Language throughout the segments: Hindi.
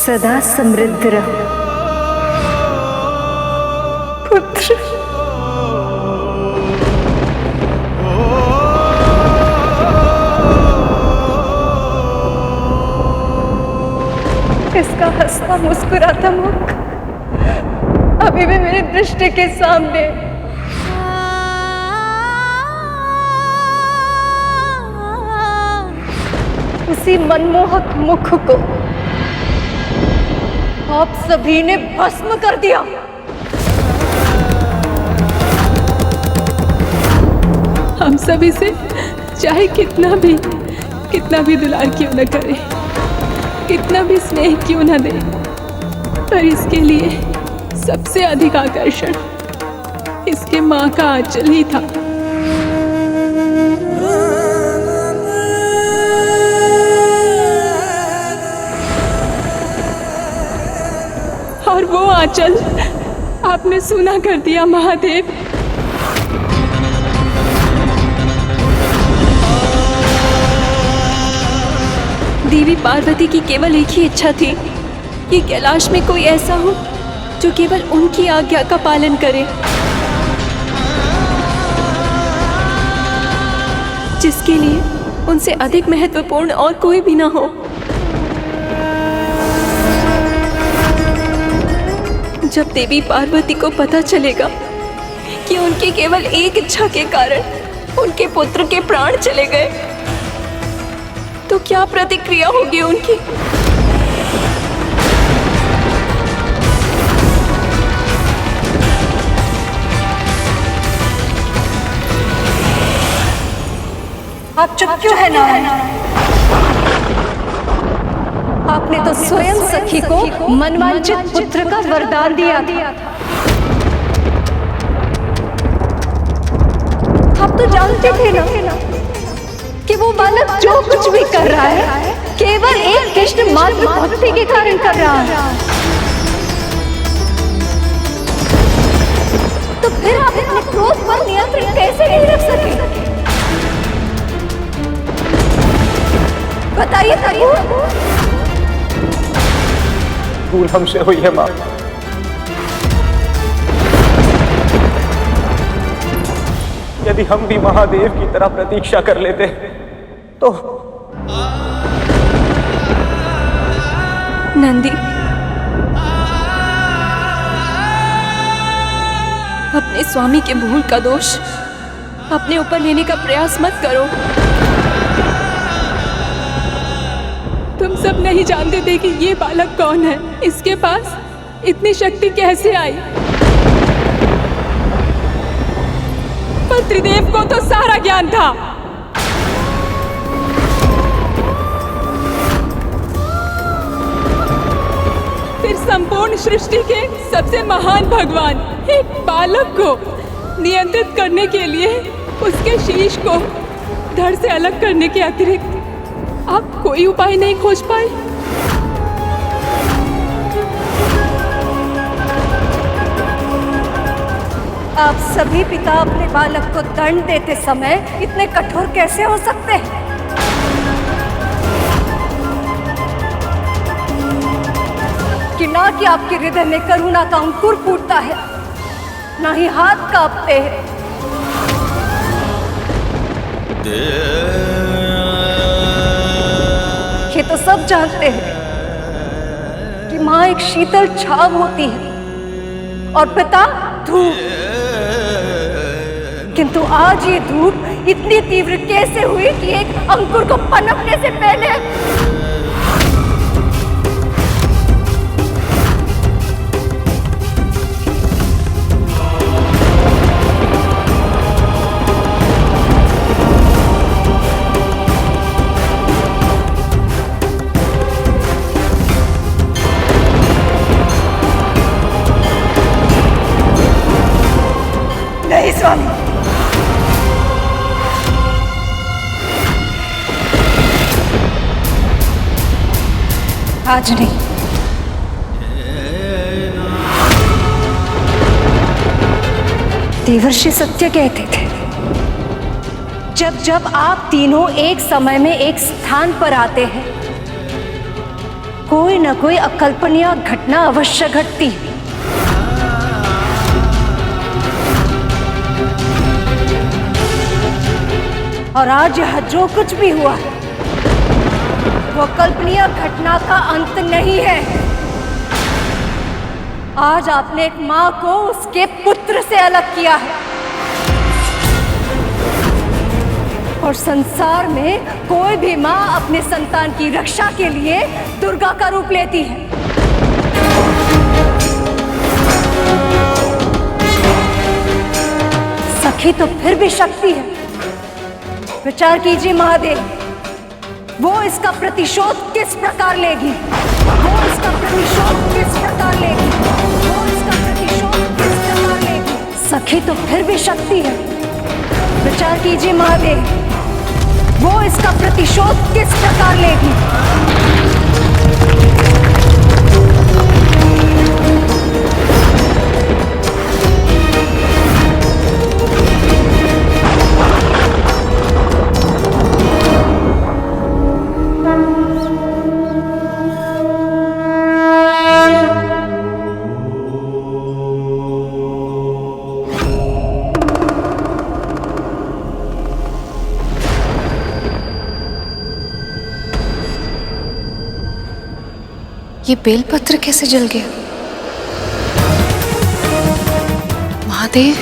सदा समृद्ध रहो पुत्र। इसका हंसता मुस्कुराता मुख अभी भी मेरी दृष्टि के सामने। उसी मनमोहक मुख को आप सभी ने भस्म कर दिया। हम सभी से चाहे कितना भी दुलार क्यों न करे, कितना भी स्नेह क्यों न दे, पर इसके लिए सबसे अधिक आकर्षण इसके माँ का आंचल ही था। और वो आंचल आपने सूना कर दिया महादेव। देवी पार्वती की केवल एक ही इच्छा थी कि कैलाश में कोई ऐसा हो जो केवल उनकी आज्ञा का पालन करे, जिसके लिए उनसे अधिक महत्वपूर्ण और कोई भी ना हो। जब देवी पार्वती को पता चलेगा कि उनकी केवल एक इच्छा के कारण उनके पुत्र के प्राण चले गए, तो क्या प्रतिक्रिया होगी उनकी? आप चुप क्यों है नारायण? आपने तो स्वयं सखी को मनवांचित पुत्र का वरदान दिया था। आप तो जानते थे ना कि वो बालक जो कुछ भी कर रहा है केवल एक कृष्ण मात्र भक्ति के कारण कर रहा है। तो फिर आप अपने क्रोध पर नियंत्रण कैसे नहीं रख सके? बताइए ठाकुर। भूल हमसे हुई है माँ। यदि हम भी महादेव की तरह प्रतीक्षा कर लेते तो। नंदी, अपने स्वामी के भूल का दोष अपने ऊपर लेने का प्रयास मत करो। तुम सब नहीं जानते थे कि ये बालक कौन है, इसके पास इतनी शक्ति कैसे आई। पर त्रिदेव को तो सारा ज्ञान था। फिर संपूर्ण सृष्टि के सबसे महान भगवान एक बालक को नियंत्रित करने के लिए उसके शीश को धड़ से अलग करने के अतिरिक्त आप कोई उपाय नहीं खोज पाए। आप सभी पिता अपने बालक को दंड देते समय इतने कठोर कैसे हो सकते हैं? कि ना कि आपके हृदय में करुणा का अंकुर फूटता है, ना ही हाथ कांपते हैं। ये तो सब जानते हैं कि माँ एक शीतल छाव होती है और पिता धूप। किंतु आज ये धूप इतनी तीव्र कैसे हुई कि एक अंकुर को पनपने से पहले नहीं स्वामी। आज नहीं। देवर्षि सत्य कहते थे, जब जब आप तीनों एक समय में एक स्थान पर आते हैं कोई ना कोई अकल्पनीय घटना अवश्य घटती। और आज यह जो कुछ भी हुआ है वो अकल्पनीय घटना का अंत नहीं है। आज आपने एक माँ को उसके पुत्र से अलग किया है और संसार में कोई भी माँ अपने संतान की रक्षा के लिए दुर्गा का रूप लेती है। सखी तो फिर भी शक्ति है। विचार कीजिए महादेव, वो इसका प्रतिशोध किस प्रकार लेगी? वो इसका प्रतिशोध किस प्रकार लेगी? वो इसका प्रतिशोध किस प्रकार लेगी? सखी तो फिर भी शक्ति है। विचार कीजिए महादेव, वो इसका प्रतिशोध किस प्रकार लेगी? ये बेलपत्र कैसे जल गया? महादेव,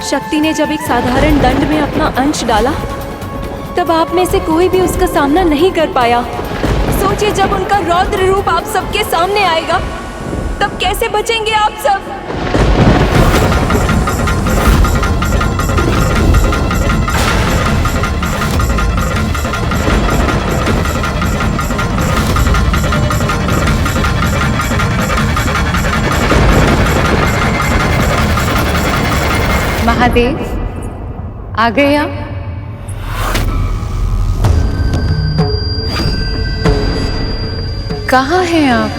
शक्ति ने जब एक साधारण दंड में अपना अंश डाला तब आप में से कोई भी उसका सामना नहीं कर पाया। सोचिए, जब उनका रौद्र रूप आप सबके सामने आएगा तब कैसे बचेंगे आप सब? महादेव आ गए आप? कहाँ हैं आप?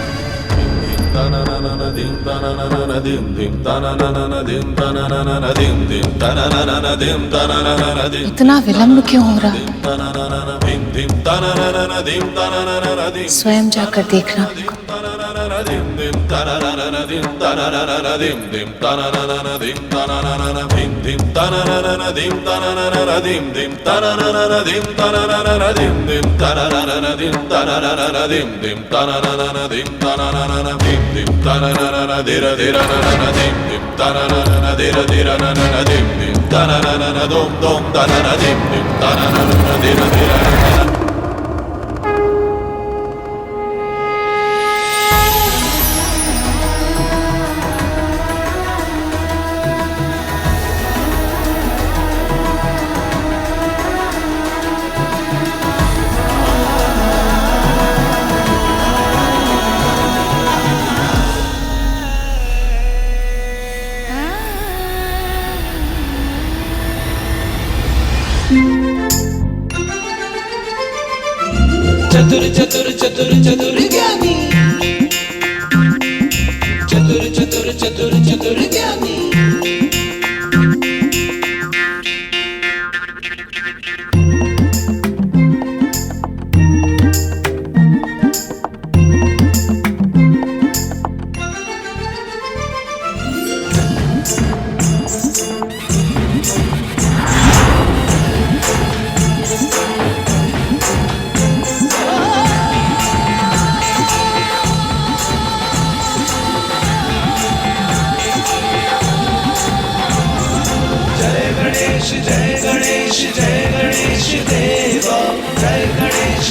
इतना विलंब क्यों हो रहा? स्वयं जाकर देखना। चतुर चतुर चतुर चतुर ज्ञानी, चतुर चतुर चतुर चतुर ज्ञानी। जय गणेश देवा, जय गणेश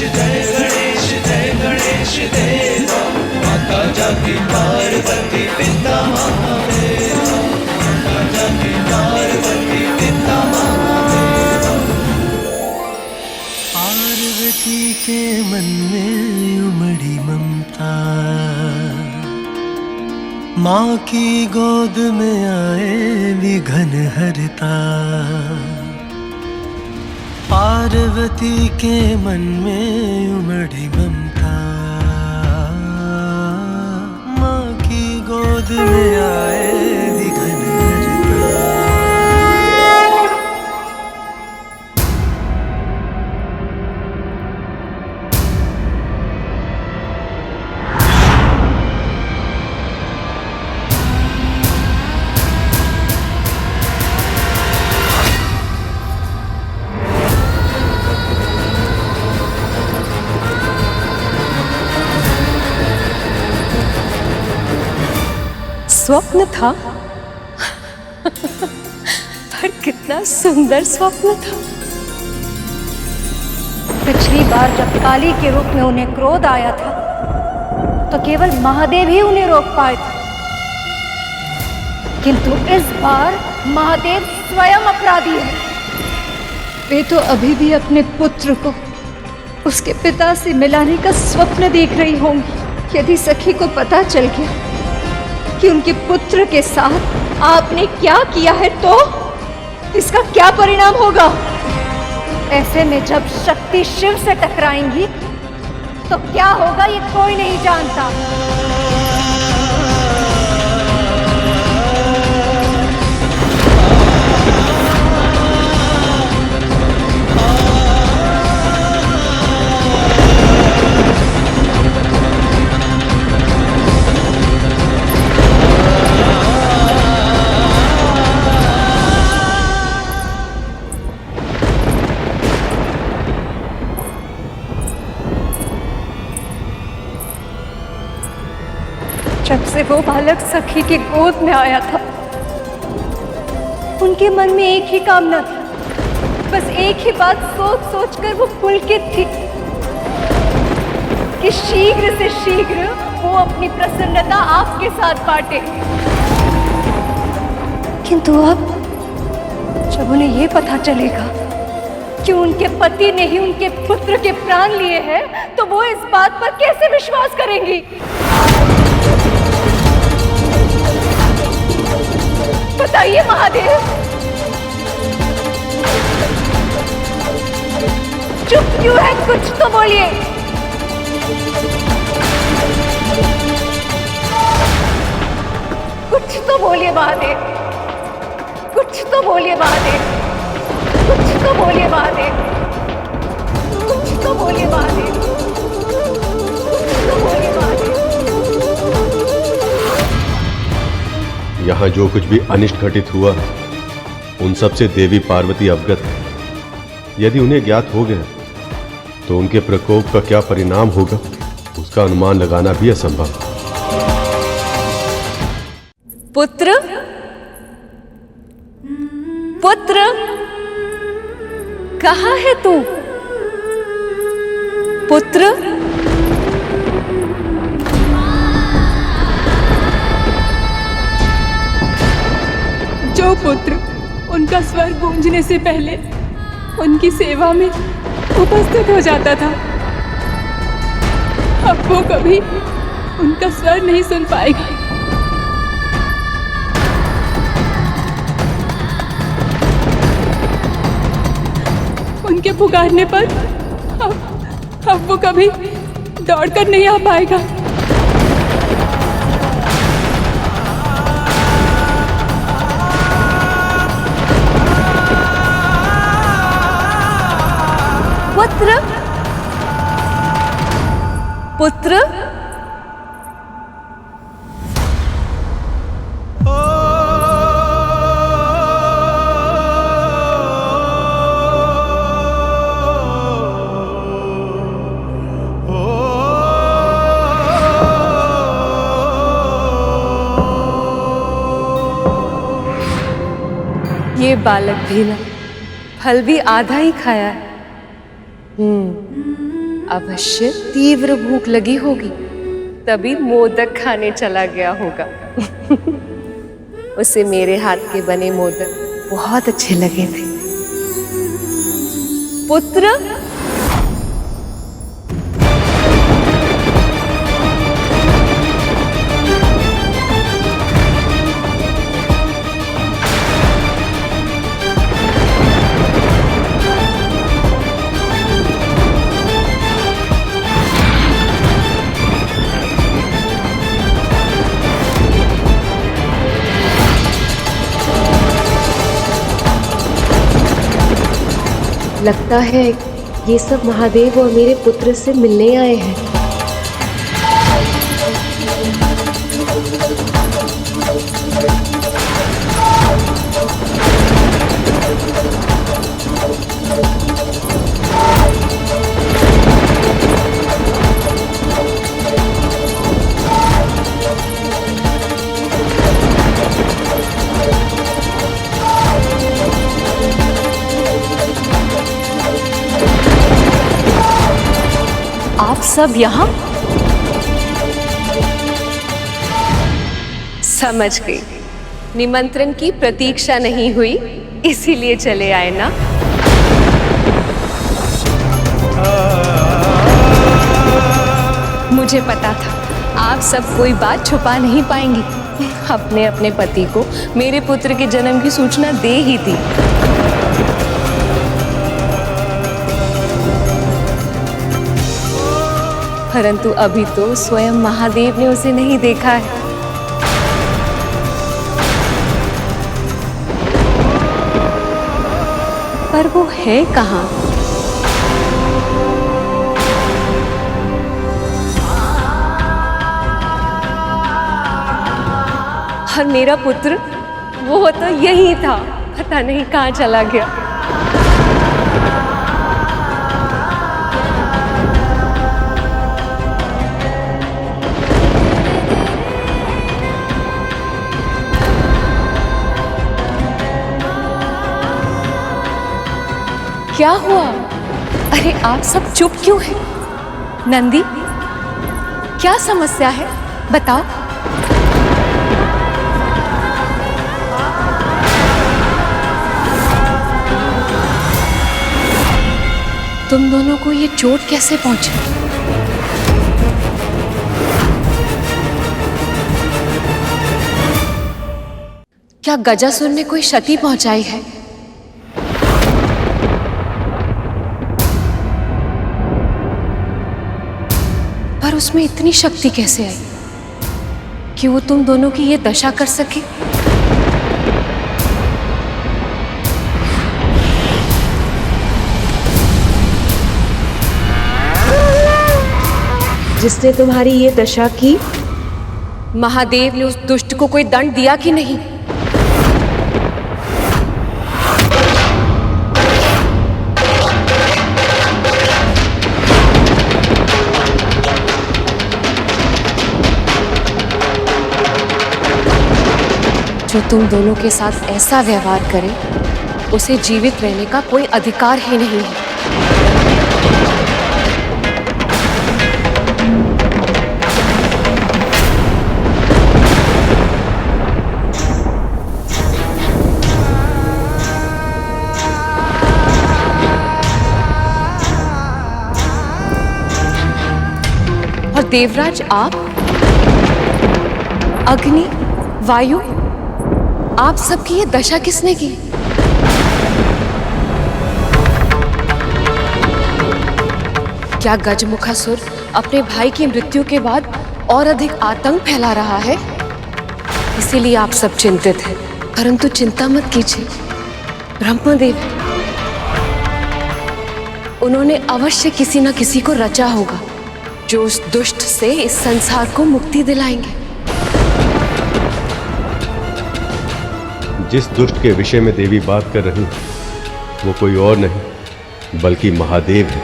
जय गणेश देवा। माता जाकी पार्वती पिता महादेवा, माता जाकी पार्वती पिता महादेवा। पार्वती के मन में उमड़ी ममता, माँ की गोद में आए विघन हरता। पार्वती के मन में उमड़ी ममता, माँ की गोद में आए स्वप्न था। पर कितना सुंदर स्वप्न था। पिछली बार जब काली के रूप में उन्हें क्रोध आया था तो केवल महादेव ही उन्हें रोक पाए थे, किंतु इस बार महादेव स्वयं अपराधी है। वे तो अभी भी अपने पुत्र को उसके पिता से मिलाने का स्वप्न देख रही होंगी। यदि सखी को पता चल गया कि उनके पुत्र के साथ आपने क्या किया है तो इसका क्या परिणाम होगा? ऐसे में जब शक्ति शिव से टकराएंगी तो क्या होगा ये कोई नहीं जानता। जब से वो बालक सखी के गोद में आया था उनके मन में एक ही कामना थी, बस एक ही बात सोच सोच कर वो पुलकित थी कि शीघ्र से शीघ्र वो अपनी प्रसन्नता आपके साथ बांटे। किंतु अब जब उन्हें ये पता चलेगा कि उनके पति ने ही उनके पुत्र के प्राण लिए हैं तो वो इस बात पर कैसे विश्वास करेंगी? बताइए महादेव, चुप क्यों है? कुछ तो बोलिए। कुछ तो बोलिए महादेव, कुछ तो बोलिए महादेव, कुछ तो बोलिए महादेव, कुछ तो बोलिए महादेव, कुछ तो बोलिए महादेव। यहाँ जो कुछ भी अनिष्ट घटित हुआ उन सब से देवी पार्वती अवगत है। यदि उन्हें ज्ञात हो गया तो उनके प्रकोप का क्या परिणाम होगा उसका अनुमान लगाना भी असंभव। पुत्र, पुत्र, कहाँ है तू? पुत्र, जो पुत्र उनका स्वर गूंजने से पहले उनकी सेवा में उपस्थित हो जाता था, अब वो कभी उनका स्वर नहीं सुन पाएगा। उनके पुकारने पर अब वो कभी दौड़कर नहीं आ पाएगा। पुत्र, पुत्र, ये बालक भी ना फल भी आधा ही खाया है। अवश्य तीव्र भूख लगी होगी तभी मोदक खाने चला गया होगा। उसे मेरे हाथ के बने मोदक बहुत अच्छे लगे थे। पुत्र, लगता है ये सब महादेव और मेरे पुत्र से मिलने आए हैं। सब यहाँ? समझ गई, निमंत्रण की प्रतीक्षा नहीं हुई इसीलिए चले आए ना? मुझे पता था आप सब कोई बात छुपा नहीं पाएंगी। अपने अपने पति को मेरे पुत्र के जन्म की सूचना दे ही दी। परंतु अभी तो स्वयं महादेव ने उसे नहीं देखा है। पर वो है कहाँ? और मेरा पुत्र वो तो यही था, पता नहीं कहाँ चला गया। क्या हुआ? अरे आप सब चुप क्यों हैं? नंदी, क्या समस्या है? बताओ। तुम दोनों को ये चोट कैसे पहुंची? क्या गजासुर ने कोई क्षति पहुंचाई है? पर उसमें इतनी शक्ति कैसे आई कि वो तुम दोनों की ये दशा कर सके? जिसने तुम्हारी ये दशा की, महादेव ने उस दुष्ट को कोई दंड दिया कि नहीं? जो तुम दोनों के साथ ऐसा व्यवहार करे, उसे जीवित रहने का कोई अधिकार ही नहीं है। और देवराज आप, अग्नि, वायु, आप सबकी ये दशा किसने की? क्या गजमुखासुर अपने भाई की मृत्यु के बाद और अधिक आतंक फैला रहा है? इसीलिए आप सब चिंतित हैं। परंतु चिंता मत कीजिए, ब्रह्मदेव, उन्होंने अवश्य किसी न किसी को रचा होगा जो उस दुष्ट से इस संसार को मुक्ति दिलाएंगे। जिस दुष्ट के विषय में देवी बात कर रही वो कोई और नहीं बल्कि महादेव है,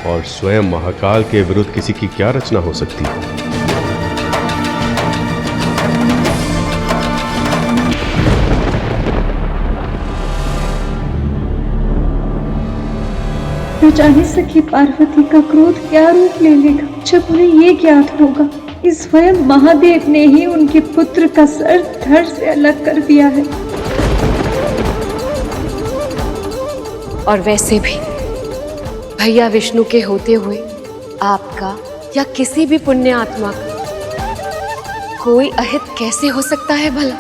और स्वयं महाकाल के विरुद्ध किसी की क्या रचना हो सकती है? न जाने सखी पार्वती का क्रोध क्या रूप ले लेगा जब उन्हें ये ज्ञात होगा कि स्वयं महादेव ने ही उनके पुत्र का सर धड़ से अलग कर दिया है। और वैसे भी भैया विष्णु के होते हुए आपका या किसी भी पुण्य आत्मा का कोई अहित कैसे हो सकता है भला?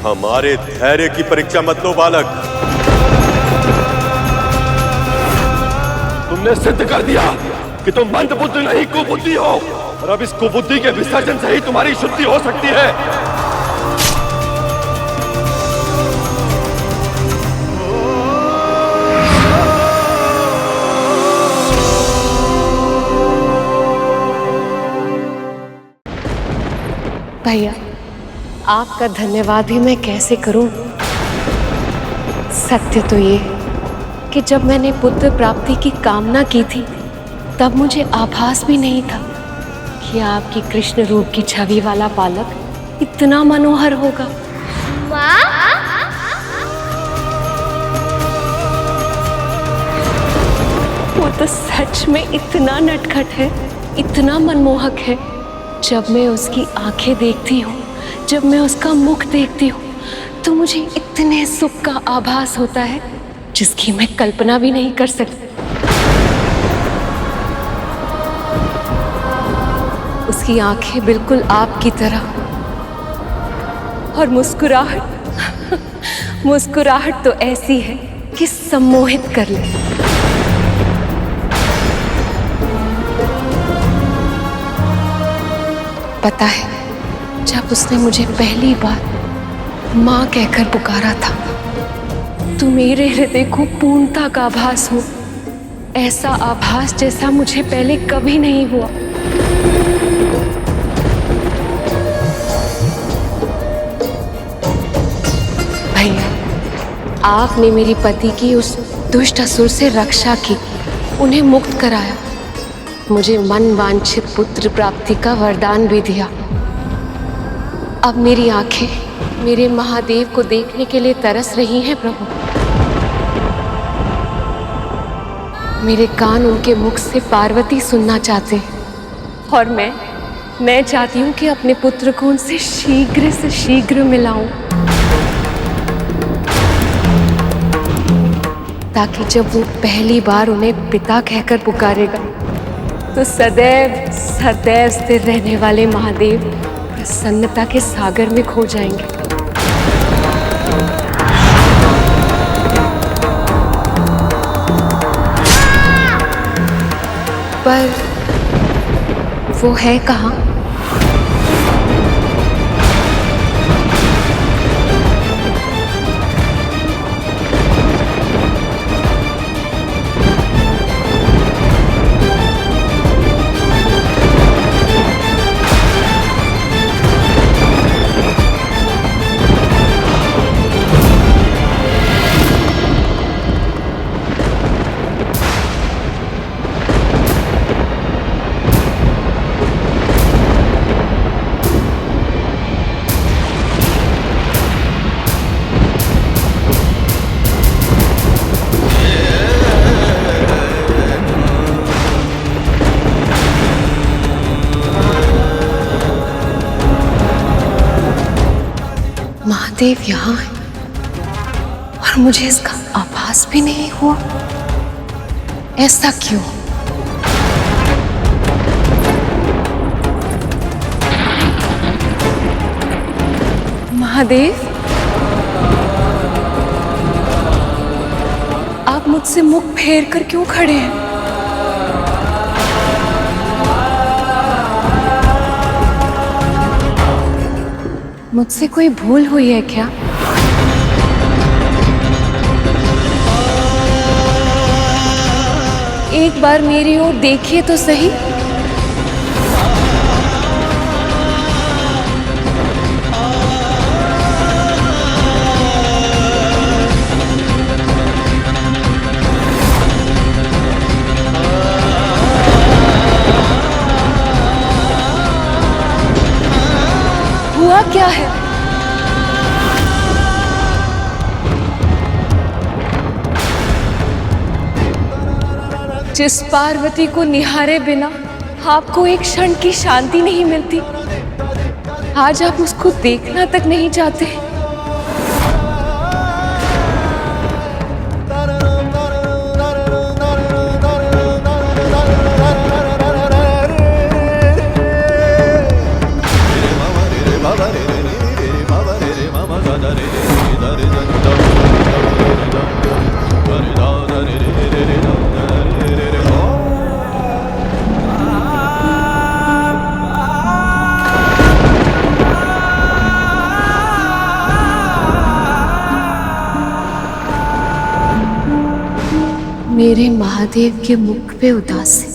हमारे धैर्य की परीक्षा मत लो बालक। तुमने सिद्ध कर दिया कि तुम मंदबुद्धि नहीं कुबुद्धि हो, और अब इस कुबुद्धि के विसर्जन से ही तुम्हारी शुद्धि हो सकती है। भैया, आपका धन्यवाद भी मैं कैसे करूं? सत्य तो ये कि जब मैंने पुत्र प्राप्ति की कामना की थी तब मुझे आभास भी नहीं था कि आपकी कृष्ण रूप की छवि वाला बालक इतना मनोहर होगा। माँ, वो तो सच में इतना नटखट है, इतना मनमोहक है। जब मैं उसकी आंखें देखती हूँ, जब मैं उसका मुख देखती हूँ, तो मुझे इतने सुख का आभास होता है जिसकी मैं कल्पना भी नहीं कर सकती। उसकी आंखें बिल्कुल आपकी तरह, और मुस्कुराहट मुस्कुराहट तो ऐसी है कि सम्मोहित कर ले। पता है, जब उसने मुझे पहली बार माँ कहकर पुकारा था तो मेरे हृदय को पूर्णता का आभास हो, ऐसा आभास जैसा मुझे पहले कभी नहीं हुआ। भैया, आपने मेरे पति की उस दुष्ट असुर से रक्षा की, उन्हें मुक्त कराया, मुझे मन वांछित पुत्र प्राप्ति का वरदान भी दिया। अब मेरी आंखें मेरे महादेव को देखने के लिए तरस रही हैं प्रभु। मेरे कान उनके मुख से पार्वती सुनना चाहते हैं, और मैं चाहती हूँ कि अपने पुत्र को उनसे शीघ्र से शीघ्र मिलाऊं, ताकि जब वो पहली बार उन्हें पिता कहकर पुकारेगा तो सदैव सदैव स्थिर रहने वाले महादेव प्रसन्नता के सागर में खो जाएंगे। पर वो है कहाँ? महादेव यहाँ है और मुझे इसका आभास भी नहीं हुआ। ऐसा क्यों? महादेव, आप मुझसे मुख फेर कर क्यों खड़े हैं? मुझसे कोई भूल हुई है क्या? एक बार मेरी ओर देखिए तो सही। हुआ क्या है? जिस पार्वती को निहारे बिना आपको एक क्षण की शांति नहीं मिलती, आज आप उसको देखना तक नहीं चाहते। मेरे महादेव के मुख पे उदासी,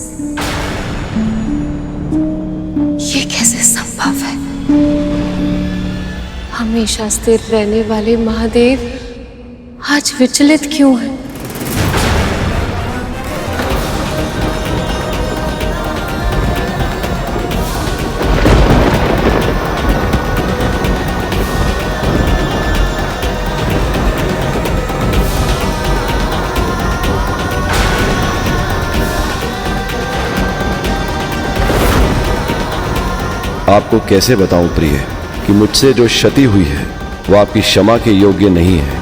ये कैसे संभव है? हमेशा स्थिर रहने वाले महादेव आज विचलित क्यों हैं? आपको कैसे बताऊं प्रिय कि मुझसे जो क्षति हुई है वो आपकी क्षमा के योग्य नहीं है।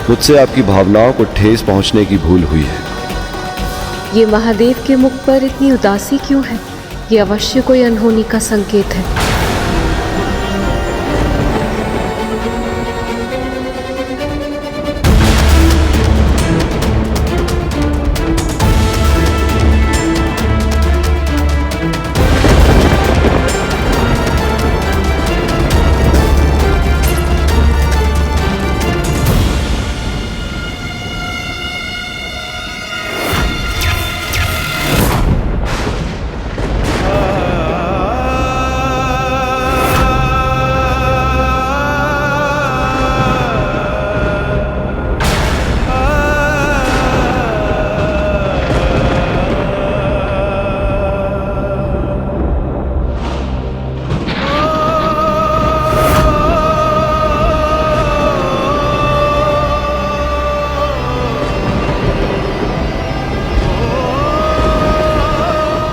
मुझसे आपकी भावनाओं को ठेस पहुंचने की भूल हुई है। ये महादेव के मुख पर इतनी उदासी क्यों है? ये अवश्य कोई अनहोनी का संकेत है।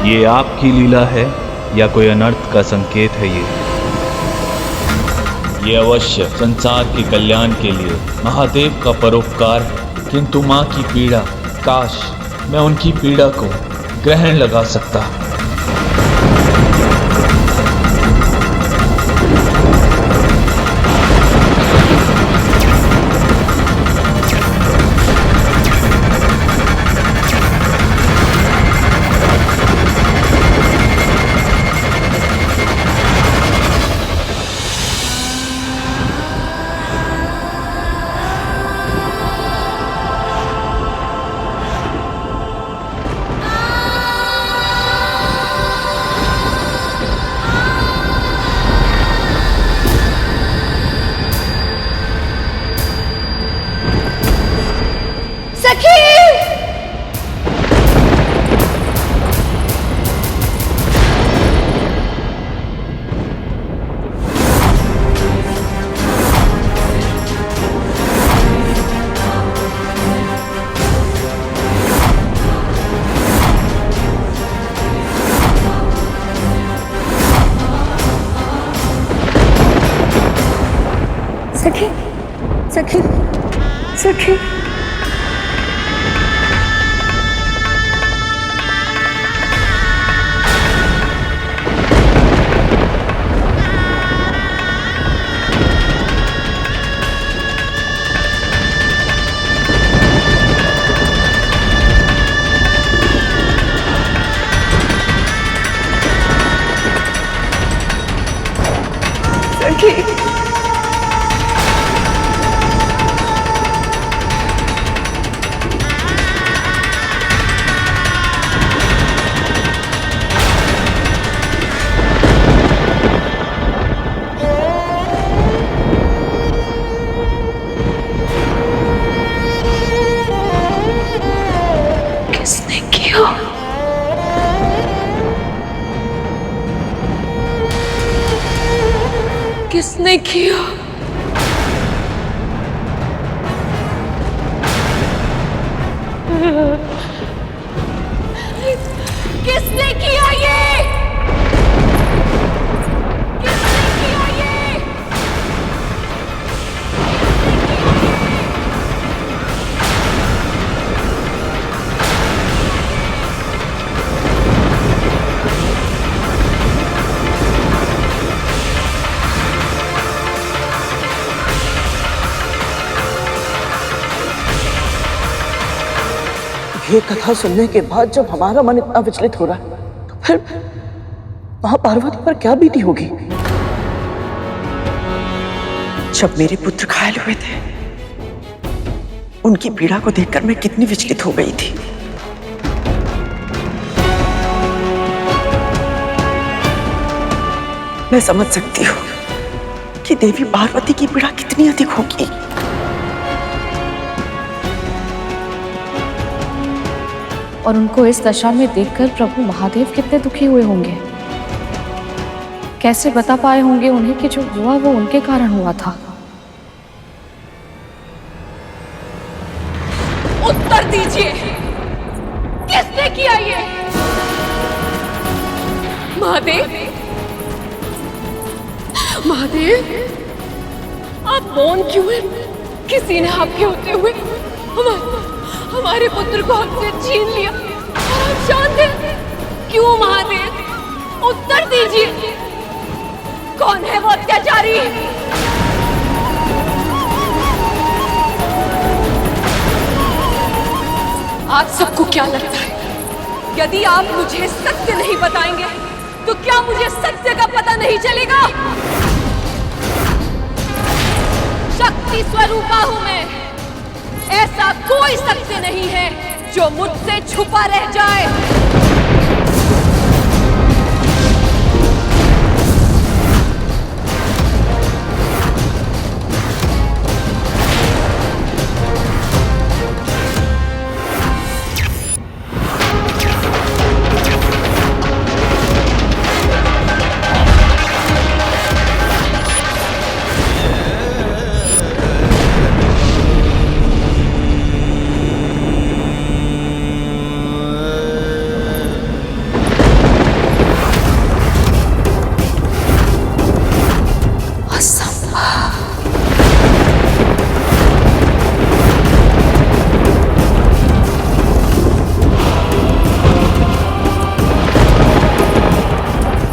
ये आपकी लीला है या कोई अनर्थ का संकेत है? ये अवश्य संसार के कल्याण के लिए महादेव का परोपकार है। किंतु माँ की पीड़ा, काश मैं उनकी पीड़ा को ग्रहण लगा सकता। सखी, सखी, सखी। सखी। किसने किया? किसने किया ये? किसने किया ये? ये कथा सुनने के बाद जब हमारा मन इतना विचलित हो रहा है तो फिर मां पार्वती पर क्या बीती होगी? जब मेरे पुत्र घायल हुए थे उनकी पीड़ा को देखकर मैं कितनी विचलित हो गई थी। मैं समझ सकती हूँ कि देवी पार्वती की पीड़ा कितनी अधिक होगी। और उनको इस दशा में देखकर प्रभु महादेव कितने दुखी हुए होंगे। कैसे बता पाए होंगे उन्हें कि जो हुआ वो उनके कारण हुआ था। उत्तर दीजिए, किसने किया ये? महादेव, महादेव, आप मौन क्यों हैं? किसी ने आपके होते हुए हमारे पुत्र को हमसे छीन लिया और आप शांत हैं। क्यों महादेव? उत्तर दीजिए, कौन है वो अत्याचारी? आप सबको क्या लगता है, यदि आप मुझे सत्य नहीं बताएंगे तो क्या मुझे सत्य का पता नहीं चलेगा? शक्ति स्वरूपा हूं मैं, ऐसा कोई सत्य नहीं है जो मुझसे छुपा रह जाए।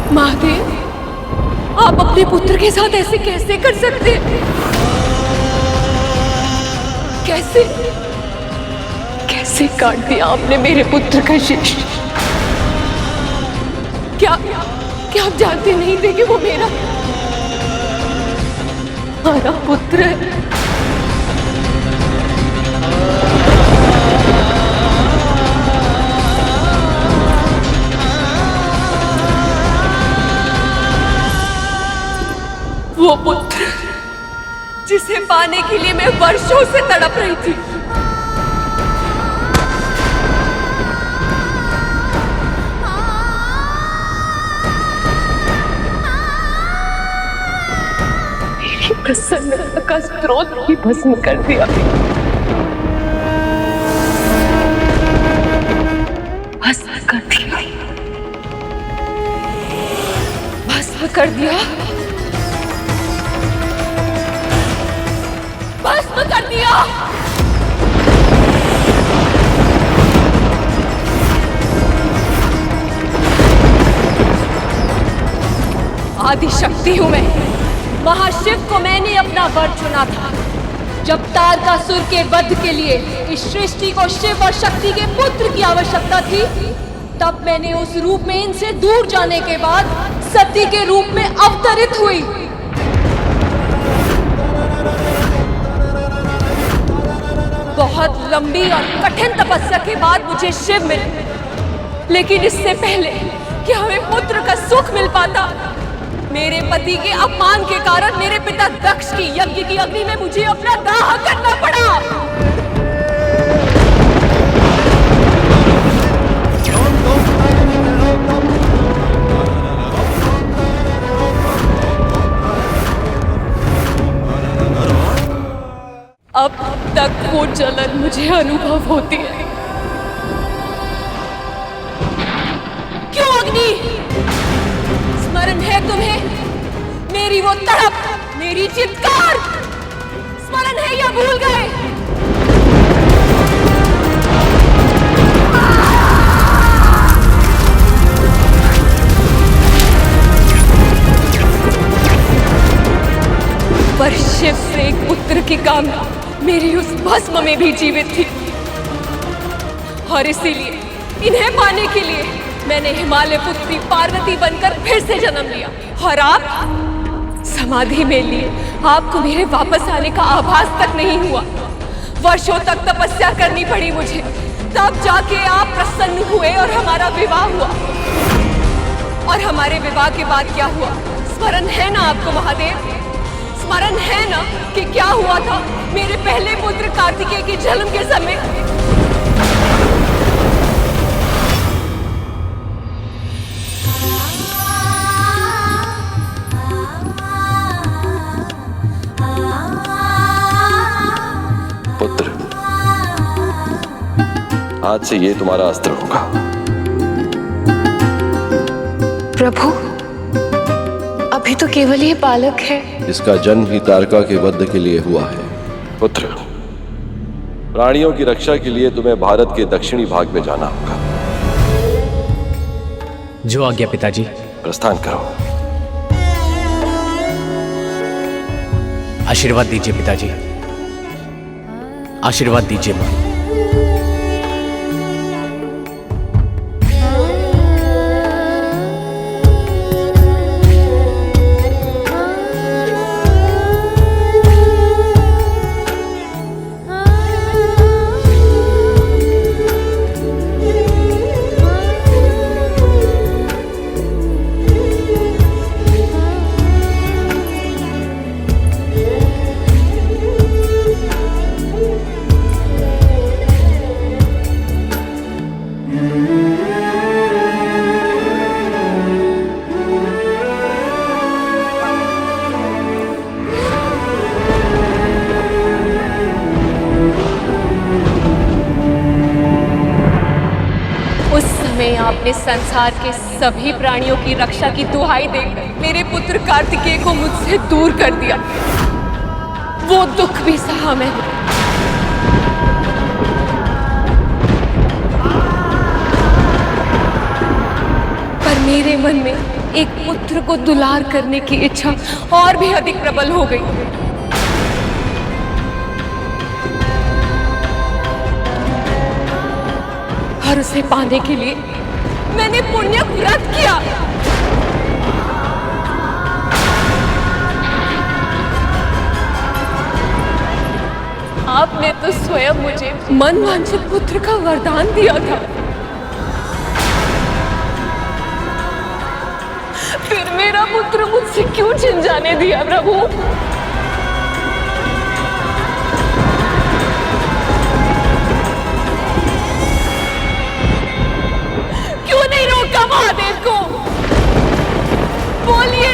महादेव, आप अपने पुत्र के साथ ऐसे कैसे कर सकते हैं? कैसे कैसे काट दिया आपने मेरे पुत्र का शीश? क्या आप जानते नहीं थे कि वो मेरा पुत्र है? वो पुत्र जिसे पाने के लिए मैं वर्षों से तड़प रही थी। मेरी प्रसन्नता का स्रोत ही भस्म कर दिया। भस्म कर दिया, भस्म कर दिया, भस्म कर दिया। आदि शक्ति हूं मैं, महाशिव को मैंने अपना वर चुना था। जब तारकासुर के वध के लिए इस सृष्टि को शिव और शक्ति के पुत्र की आवश्यकता थी, तब मैंने उस रूप में इनसे दूर जाने के बाद सती के रूप में अवतरित हुई। बहुत लंबी और कठिन तपस्या के बाद मुझे शिव मिले, लेकिन इससे पहले कि हमें पुत्र का सुख मिल पाता, मेरे पति के अपमान के कारण मेरे पिता दक्ष की यज्ञ की अग्नि में मुझे अपना दाह करना पड़ा। अब तक वो जलन मुझे अनुभव होती है। क्यों अग्नि? स्मरण है तुम्हें मेरी वो तड़प, मेरी चित्कार? स्मरण है या भूल गए? पर शिव से एक पुत्र की कामना मेरी उस भस्म में भी जीवित थी, और इसीलिए इन्हें पाने के लिए मैंने हिमालय पुत्री पार्वती बनकर फिर से जन्म लिया। और आप समाधि में लिए आपको मेरे वापस आने का आभास तक नहीं हुआ। वर्षों तक तपस्या करनी पड़ी मुझे, तब जाके आप प्रसन्न हुए और हमारा विवाह हुआ। और हमारे विवाह के बाद क्या हुआ, स्मरण है ना आपको महादेव? स्मरण है ना कि क्या हुआ था मेरे पहले पुत्र कार्तिकेय के जन्म के समय? पुत्र, आज से ये तुम्हारा अस्त्र होगा। प्रभु, अभी तो केवल ये बालक है। इसका जन्म ही तारका के वध के लिए हुआ है। पुत्र, प्राणियों की रक्षा के लिए तुम्हें भारत के दक्षिणी भाग में जाना होगा। जो आज्ञा पिताजी। प्रस्थान करो। आशीर्वाद दीजिए पिताजी, आशीर्वाद दीजिए मां। आपने संसार के सभी प्राणियों की रक्षा की दुहाई देकर मेरे पुत्र कार्तिकेय को मुझसे दूर कर दिया। वो दुख भी सहा मैंने, पर मेरे मन में एक पुत्र को दुलार करने की इच्छा और भी अधिक प्रबल हो गई। और उसे पाने के लिए मैंने पुण्य व्रत किया। आपने तो स्वयं मुझे मनवांछित पुत्र का वरदान दिया था, फिर मेरा पुत्र मुझसे क्यों छिन जाने दिया प्रभु? महादेव को बोलिए।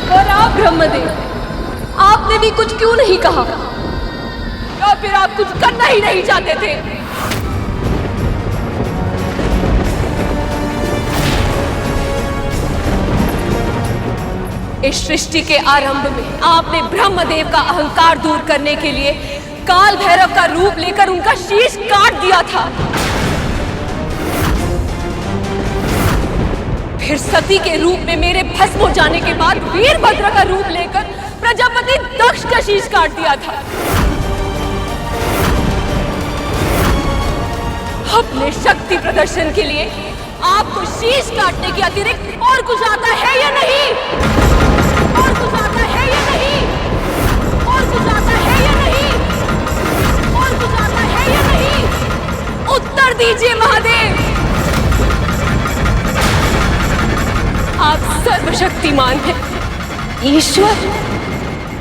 और आप ब्रह्मदेव, आपने भी कुछ क्यों नहीं कहा? या फिर आप कुछ करना ही नहीं चाहते थे? इस सृष्टि के आरंभ में आपने ब्रह्मदेव का अहंकार दूर करने के लिए काल भैरव का रूप लेकर उनका शीश काट दिया था। फिर सती के रूप में मेरे भस्म हो जाने के बाद वीरभद्र का रूप लेकर प्रजापति दक्ष का शीश काट दिया था। अपने शक्ति प्रदर्शन के लिए आपको शीश काटने के अतिरिक्त और कुछ आता है या नहीं? और कुछ आता है या नहीं? और कुछ आता है या नहीं? और कुछ आता है या नहीं? उत्तर दीजिए महादेव। आप सर्वशक्तिमान हैं, ईश्वर,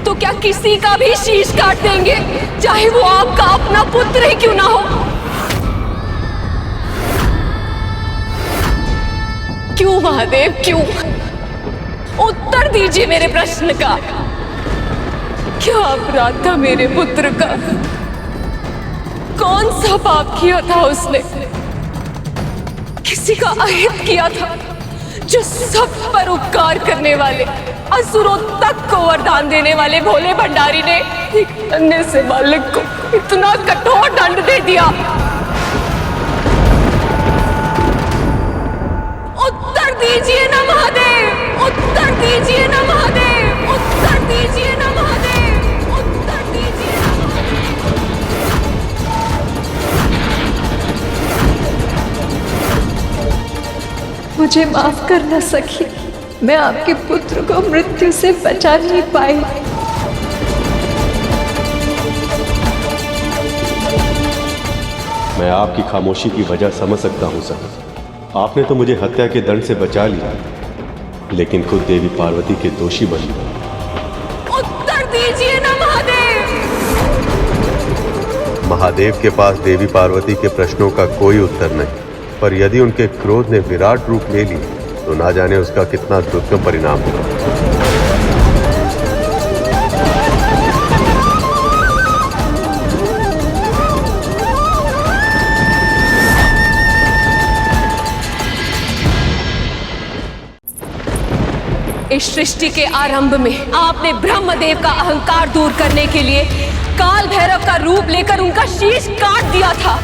तो क्या किसी का भी शीश काट देंगे, चाहे वो आपका अपना पुत्र ही क्यों ना हो? क्यों महादेव, क्यों? उत्तर दीजिए मेरे प्रश्न का। क्या अपराध था मेरे पुत्र का? कौन सा पाप किया था उसने? किसी का अहित किया था जो सब पर उपकार करने वाले असुरों तक को वरदान देने वाले भोले भंडारी ने एक अन्य से बालक को इतना कठोर दंड दे दिया? उत्तर दीजिए ना महादेव, उत्तर दीजिए ना महादेव, उत्तर दीजिए ना महादेव, उत्तर दीजिए ना महादेव। मुझे माफ करना सखी, मैं आपके पुत्र को मृत्यु से बचा नहीं पाई। मैं आपकी खामोशी की वजह समझ सकता हूं सर। आपने तो मुझे हत्या के दंड से बचा लिया, लेकिन खुद देवी पार्वती के दोषी बन गए। उत्तर दीजिए ना महादेव। महादेव के पास देवी पार्वती के प्रश्नों का कोई उत्तर नहीं, पर यदि उनके क्रोध ने विराट रूप ले लिया तो ना जाने उसका कितना दुर्गम परिणाम होगा। इस सृष्टि के आरंभ में आपने ब्रह्मदेव का अहंकार दूर करने के लिए काल भैरव का रूप लेकर उनका शीश काट दिया था।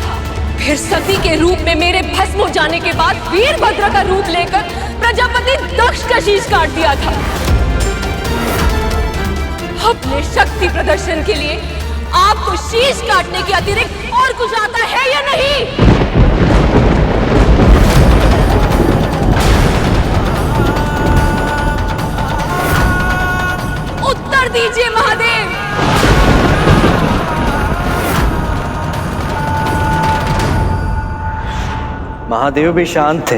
फिर सती के रूप में मेरे भस्म हो जाने के बाद वीरभद्र का रूप लेकर प्रजापति दक्ष का शीश काट दिया था। अपने शक्ति प्रदर्शन के लिए आपको शीश काटने के अतिरिक्त और कुछ आता है या नहीं? उत्तर दीजिए महादेव। महादेव भी शांत थे।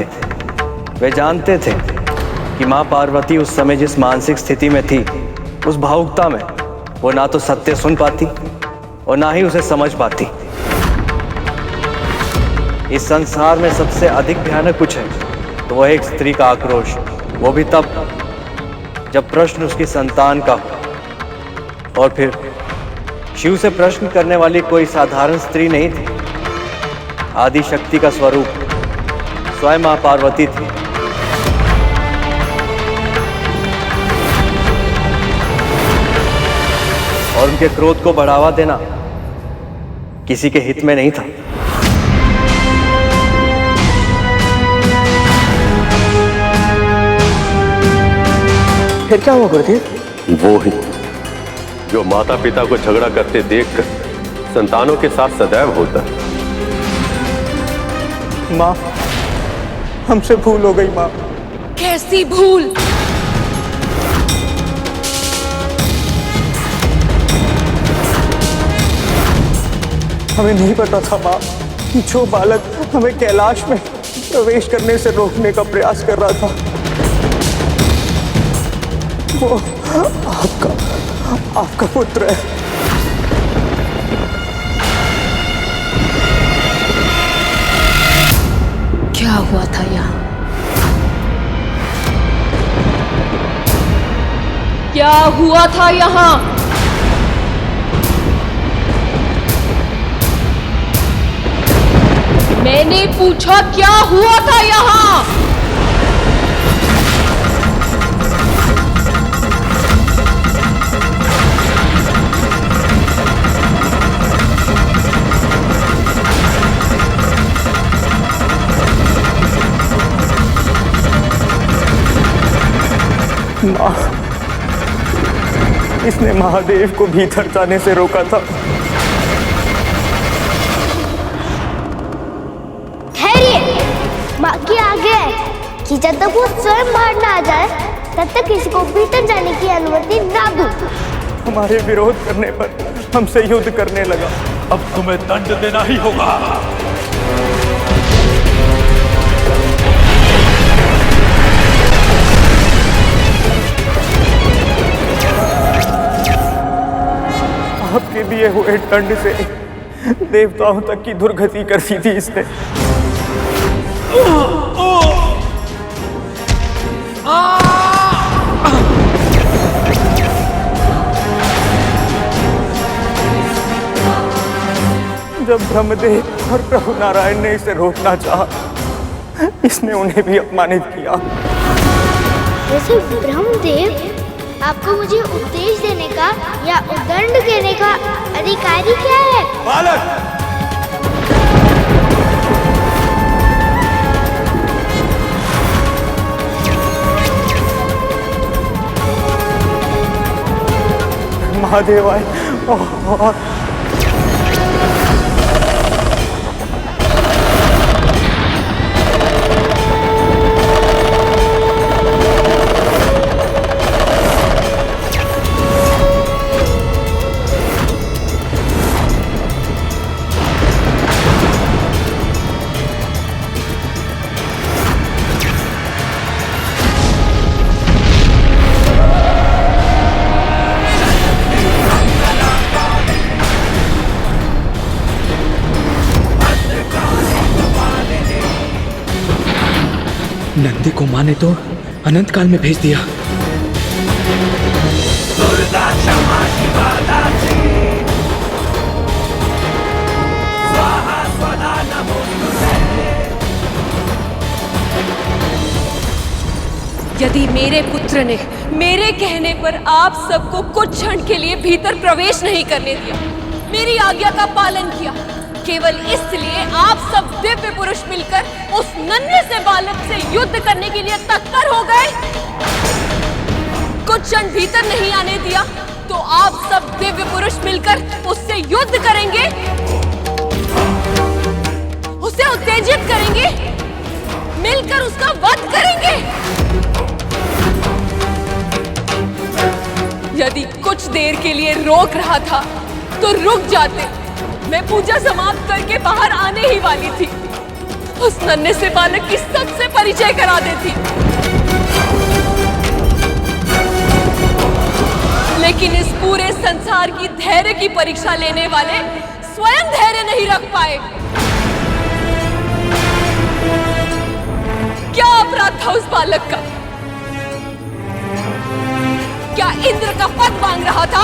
वे जानते थे कि मां पार्वती उस समय जिस मानसिक स्थिति में थी, उस भावुकता में वो ना तो सत्य सुन पाती और ना ही उसे समझ पाती। इस संसार में सबसे अधिक भयानक कुछ है तो वह एक स्त्री का आक्रोश, वो भी तब जब प्रश्न उसकी संतान का हो। और फिर शिव से प्रश्न करने वाली कोई साधारण स्त्री नहीं थी। आदि शक्ति का स्वरूप स्वयं मां पार्वती थी। और उनके क्रोध को बढ़ावा देना किसी के हित में नहीं था। फिर क्या हुआ गुरुदेव? वो ही जो माता पिता को झगड़ा करते देखकर संतानों के साथ सदैव होता है। माँ, हमसे भूल हो गई माँ। कैसी भूल? हमें नहीं पता था माँ कि जो बालक हमें कैलाश में प्रवेश करने से रोकने का प्रयास कर रहा था वो आपका पुत्र है। क्या हुआ था यहाँ? क्या हुआ था यहाँ? मैंने पूछा क्या हुआ था यहाँ? माँ, इसने महादेव को भीतर जाने से रोका था। माँ के आगे कि जब तक वो स्वयं बाहर ना आ जाए तब तक किसी को भीतर जाने की अनुमति ना दो। हमारे विरोध करने पर हमसे युद्ध करने लगा। अब तुम्हें दंड देना ही होगा। आपके दिए हुए दंड से देवताओं तक की दुर्गति कर दी थी इसने। जब ब्रह्मदेव और प्रभु नारायण ने इसे रोकना चाहा, इसने उन्हें भी अपमानित किया। वैसे ब्रह्मदेव आपको मुझे उपदेश देने का या दंड देने का अधिकारी क्या है? बालक, महादेव आए और नंदी को माँ ने तो अनंत काल में भेज दिया। यदि मेरे पुत्र ने मेरे कहने पर आप सबको कुछ क्षण के लिए भीतर प्रवेश नहीं करने दिया, मेरी आज्ञा का पालन किया, केवल इसलिए आप सब दिव्य पुरुष मिलकर उस नन्हे से बालक से युद्ध करने के लिए तत्पर हो गए, कुछ क्षण भीतर नहीं आने दिया तो आप सब दिव्य पुरुष मिलकर उससे युद्ध करेंगे, उसे उत्तेजित करेंगे, मिलकर उसका वध करेंगे। यदि कुछ देर के लिए रोक रहा था तो रुक जाते, मैं पूजा समाप्त करके बाहर आने ही वाली थी, उस नन्हे से बालक की सबसे परिचय करा देती। लेकिन इस पूरे संसार की धैर्य की परीक्षा लेने वाले स्वयं धैर्य नहीं रख पाए। क्या अपराध था उस बालक का? क्या इंद्र का पद मांग रहा था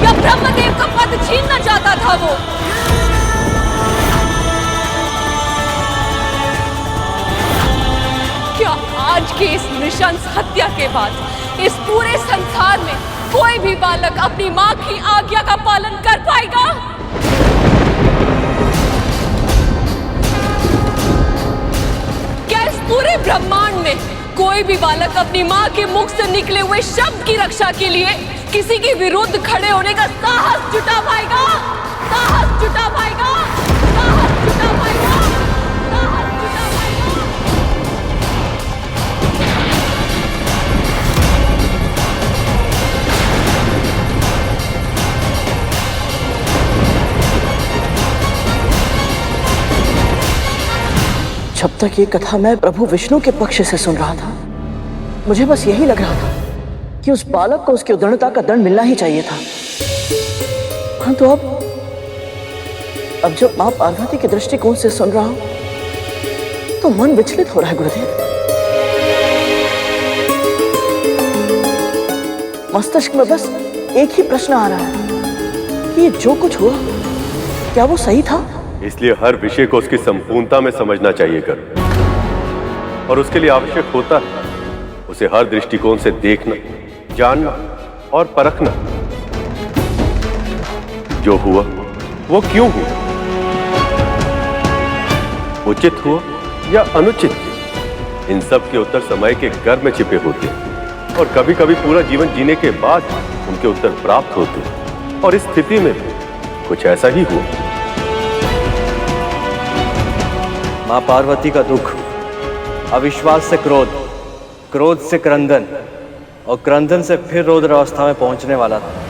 या ब्रह्मदेव का पद छीनना चाहता था वो? क्या आज के इस नृशंस हत्या के बाद इस पूरे संसार में कोई भी बालक अपनी मां की आज्ञा का पालन कर पाएगा? क्या इस पूरे ब्रह्मांड में कोई भी बालक अपनी मां के मुख से निकले हुए शब्द की रक्षा के लिए किसी के विरुद्ध खड़े होने का साहस जुटा पाएगा? साहस जुटा पाएगा? साहस जुटा पाएगा? साहस जुटा पाएगा? जब तक ये कथा मैं प्रभु विष्णु के पक्ष से सुन रहा था, मुझे बस यही लग रहा था कि उस बालक को उसकी उद्दंडता का दंड मिलना ही चाहिए था। हाँ, तो अब जब मां पार्वती के दृष्टिकोण से सुन रहा हूं तो मन विचलित हो रहा है गुरुदेव। मस्तिष्क में बस एक ही प्रश्न आ रहा है कि जो कुछ हुआ क्या वो सही था? इसलिए हर विषय को उसकी संपूर्णता में समझना चाहिए कर, और उसके लिए आवश्यक होता है उसे हर दृष्टिकोण से देखना, जानना और परखना। जो हुआ वो क्यों हुआ, उचित हुआ या अनुचित, इन सब के उत्तर समय के गर्भ में छिपे होते हैं और कभी कभी पूरा जीवन जीने के बाद उनके उत्तर प्राप्त होते हैं। और इस स्थिति में कुछ ऐसा ही हुआ। मां पार्वती का दुख अविश्वास से क्रोध, क्रोध से क्रंदन और क्रंदन से फिर रौद्र अवस्था में पहुंचने वाला था।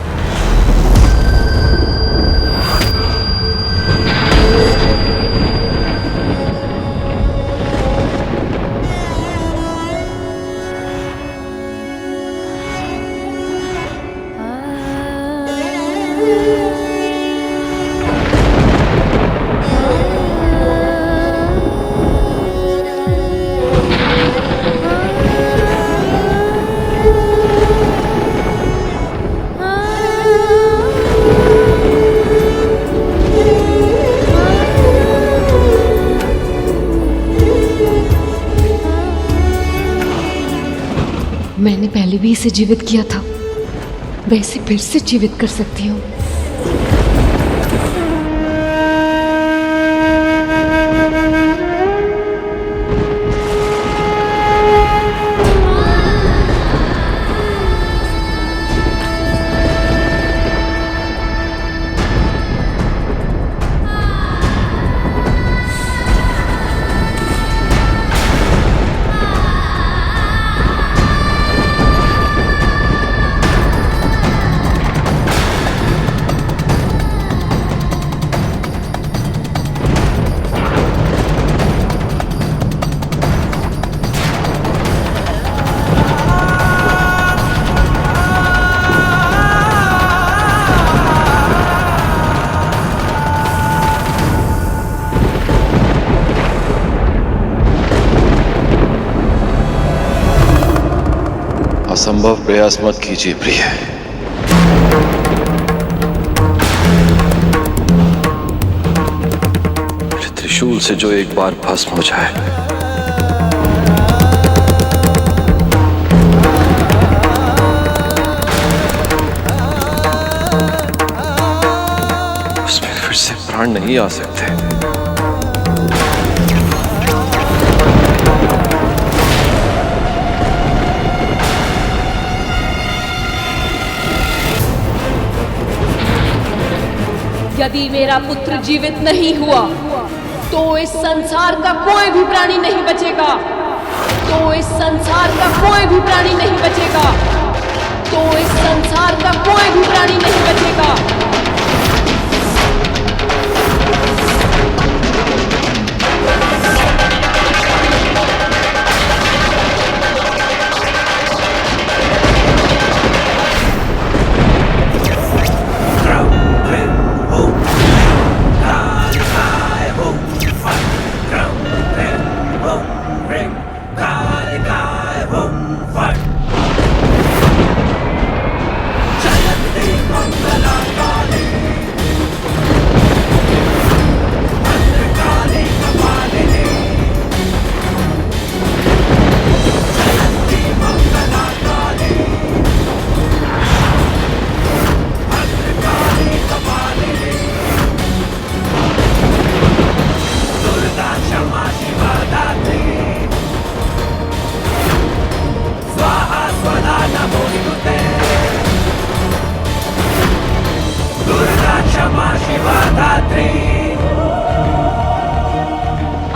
मैंने पहले भी इसे जीवित किया था, वैसे फिर से जीवित कर सकती हूँ। असंभव प्रयास मत कीजिए प्रिय। त्रिशूल से जो एक बार भस्म हो जाए नहीं आ सकते। यदि मेरा पुत्र जीवित नहीं हुआ तो इस संसार का कोई भी प्राणी नहीं बचेगा। तो इस संसार का कोई भी प्राणी नहीं बचेगा। तो इस संसार का कोई भी प्राणी नहीं बचेगा।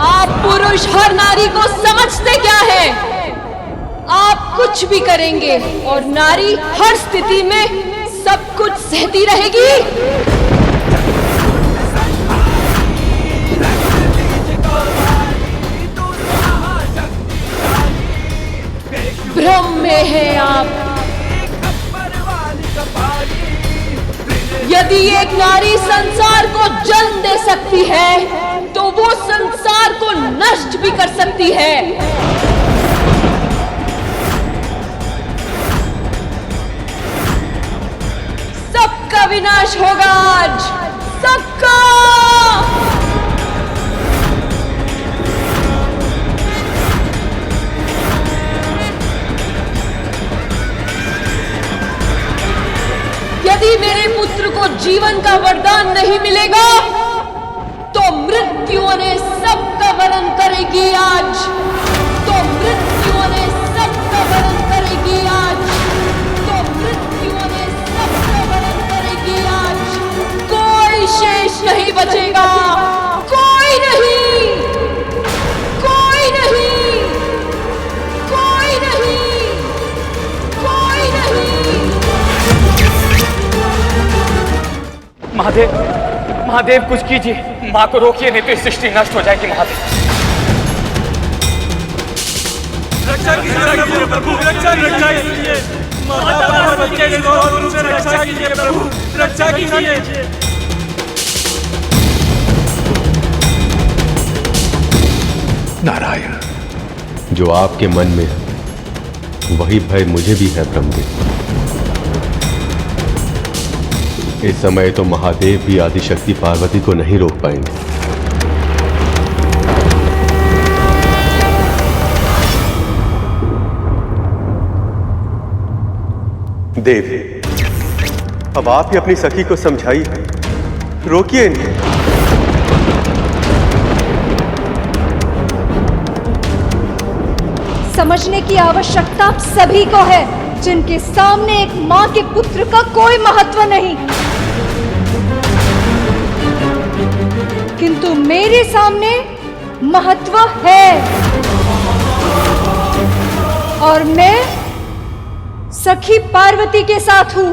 आप पुरुष हर नारी को समझते क्या है? आप कुछ भी करेंगे और नारी हर स्थिति में सब कुछ सहती रहेगी। भ्रम में है आप। यदि एक नारी संसार को जन्म दे सकती है तो वो संसार को नष्ट भी कर सकती है। सबका विनाश होगा आज, सबका। यदि मेरे पुत्र को जीवन का वरदान नहीं मिलेगा तो मृत्यु ने सबका वरण करेगी आज। तो मृत्यु ने सबका वरण करेगी आज। तो मृत्यु ने सबका वरण करेगी आज। कोई शेष नहीं बचेगा। कोई नहीं, कोई नहीं, कोई नहीं, कोई नहीं। महादेव, महादेव कुछ कीजिए। माँ को रोकिए, नहीं तो इस सृष्टि नष्ट हो जाएगी। महादेव रक्षा कीजिए प्रभु, रक्षा कीजिए। माता पार्वती के रूप से रक्षा कीजिए प्रभु, रक्षा कीजिए। नारायण, जो आपके मन में है वही भय मुझे भी है ब्रह्मदेव। इस समय तो महादेव भी आदिशक्ति पार्वती को नहीं रोक पाएंगे। देवी, अब आप ही अपनी सखी को समझाइए, रोकिए इन्हें। समझने की आवश्यकता आप सभी को है, जिनके सामने एक माँ के पुत्र का कोई महत्व नहीं, किंतु मेरे सामने महत्व है। और मैं सखी पार्वती के साथ हूं।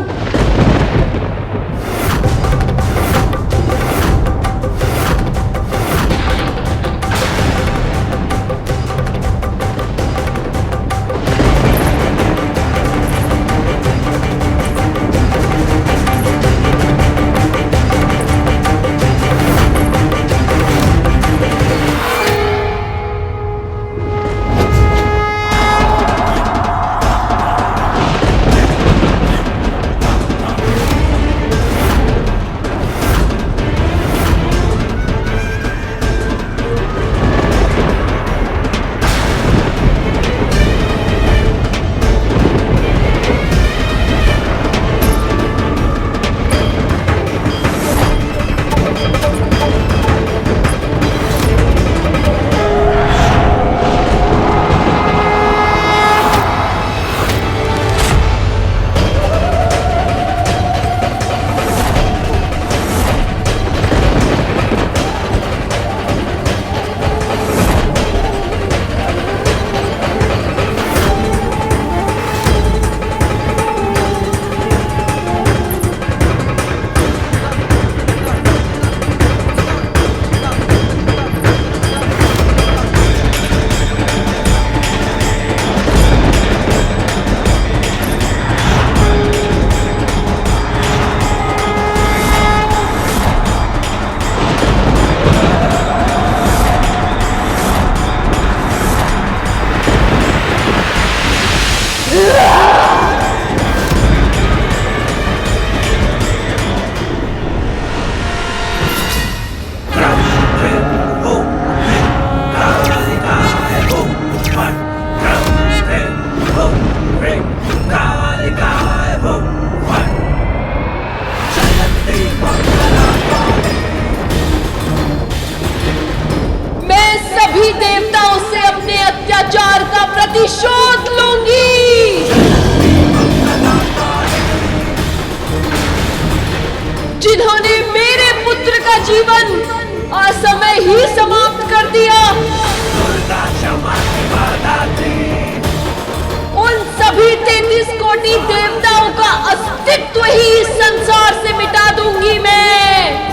अस्तित्व ही इस संसार से मिटा दूंगी मैं।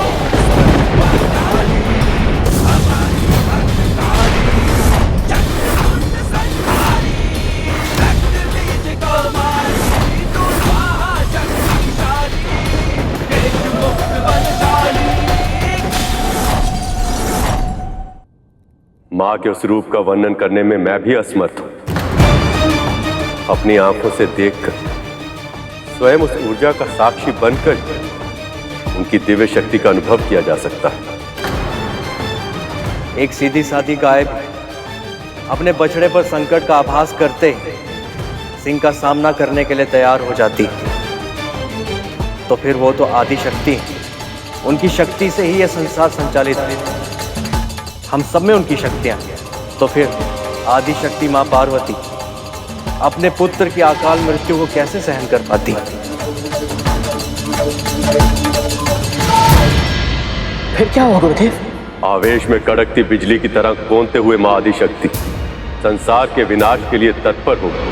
मां के उस रूप का वर्णन करने में मैं भी असमर्थ हूं। अपनी आंखों से देखकर, स्वयं उस ऊर्जा का साक्षी बनकर उनकी दिव्य शक्ति का अनुभव किया जा सकता है। एक सीधी सादी गाय अपने बछड़े पर संकट का आभास करते ही सिंह का सामना करने के लिए तैयार हो जाती, तो फिर वो तो आदि शक्ति, उनकी शक्ति से ही यह संसार संचालित है। हम सब में उनकी शक्तियां हैं, तो फिर आदि शक्ति मां पार्वती अपने पुत्र की अकाल मृत्यु को कैसे सहन कर पाती? फिर क्या हुआ गुरुदेव? आवेश में कड़कती बिजली की तरह कौंधते हुए मां आदि शक्ति संसार के विनाश के लिए तत्पर हो गई।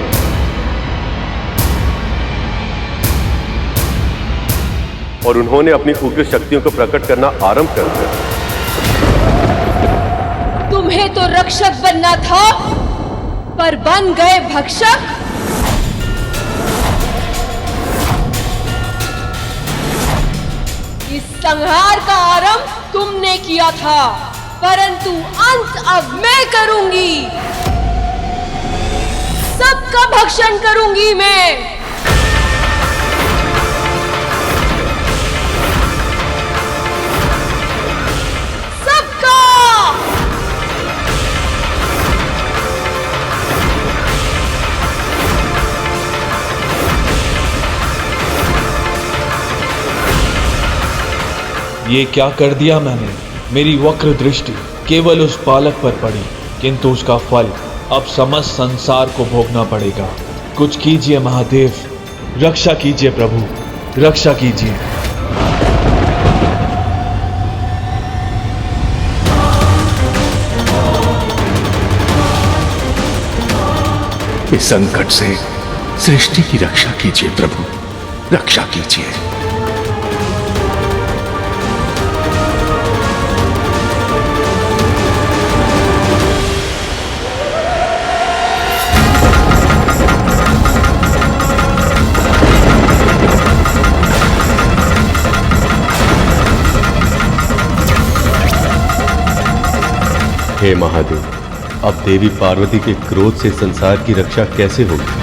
और उन्होंने अपनी उग्र शक्तियों को प्रकट करना आरंभ कर दिया। तुम्हें तो रक्षक बनना था, पर बन गए भक्षक। इस संहार का आरंभ तुमने किया था, परंतु अंत अब मैं करूंगी। सबका भक्षण करूंगी मैं। ये क्या कर दिया मैंने? मेरी वक्र दृष्टि केवल उस बालक पर पड़ी, किंतु उसका फल अब समस्त संसार को भोगना पड़ेगा। कुछ कीजिए महादेव, रक्षा कीजिए प्रभु, रक्षा कीजिए। इस संकट से सृष्टि की रक्षा कीजिए प्रभु, रक्षा कीजिए। हे महादेव, अब देवी पार्वती के क्रोध से संसार की रक्षा कैसे होगी?